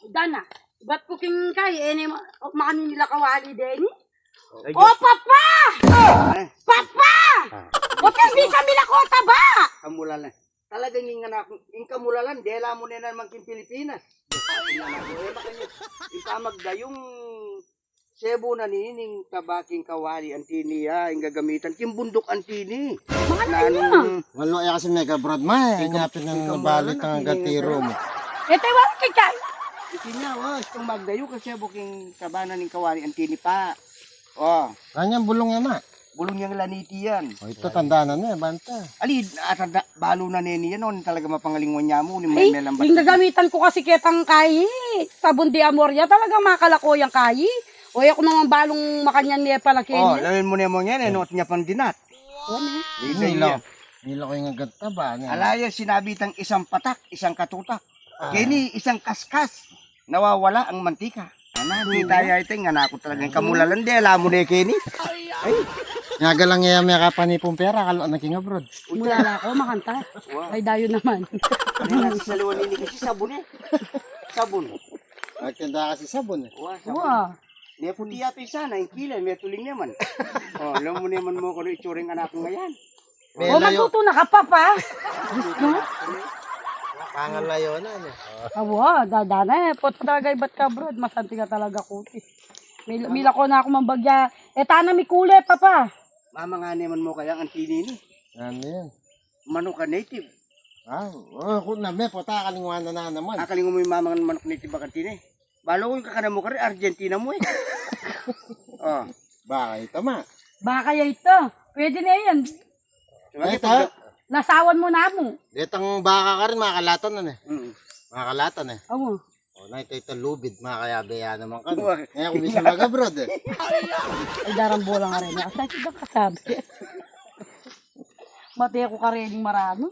Dana, ba't cooking kay? Makanin nila kawali din. Ay, Oh, Papa! Eh, Papa! Ba't hindi sa Milakota ba? kamulalan. Talagang yung anak, yung kamulalan, dela mo na naman king Pilipinas. Ikamagda yung sebo na nining tabaking kawali antiniya, yung gagamitan, yung bundok antini. Mga Na niya. Walo ay kasi mega broad ma. Ingapin ng balik ang gatiro mo. Ito yung kay kay. Isinya, itong magdayo kasi buking kabanan ng kawali antini pa. Oh, Kanyang bulong yan ma. bulong yung laniti yan. O ito tandaan na banta. Ali, balo na nini yan, no, talaga mapangalingwan niya mo. Ay, yung gagamitan ko kasi kitang kay. Sabon de Amoria, talagang makalako yung kay. O ako naman balong makanyan niya pala Oh, kanya. lawin mo na mo yan, eh, not niya pang dinat. Nilaw. Nilaw ko yung agad niya. Alaya, sinabi tang isang patak, isang katutak. Kini, isang kaskas. Nawawala ang mantika. Ana, di tayo ito, nga na ako talagang kamulalan. Di, alam mo na Kenny. Nga lang yung may kapanipong pera. Kalo naging abroad. Mula na ako makanta. Wow. Ay dayo naman. Ano yung nasa saluan nini kasi sabon eh. Sabon. Nagtanda kasi sabon eh. Wow, sabon. Wow. May puti yato sana, yung kilay, may tuling naman. Oh, alam mo naman mo kung itsuring anak ko ngayon. O magluto na ka pa pa. Pangalayo na. Awa, dadana eh. Puto talaga ibat ka bro. Masanti ka talaga kuti. Mila ko na ako mambagya. Tana mi kulay papa. Mama nga naman mo kaya ang antini ni. Ano yan? Manok ka native. Kung na may puta kalingwan na naman. Akalingo mo yung mama ng manok native ang antini. Balo ko yung kakana mo ka rin, Argentina mo eh. Oh. Baka ito ma. Baka kaya ito. Pwede na yan. Ay, ito. Nasawan mo na mo. Ditang baka ka rin makakalatan na eh. Mm. Makakalatan eh. Awa. O na ito lubid. Makakayabaya naman ka. Wah. Kaya kung bisa mag-abroad eh. Ay darambo lang ka rin. Asa kita kasabi. Mati ako ka rin marano.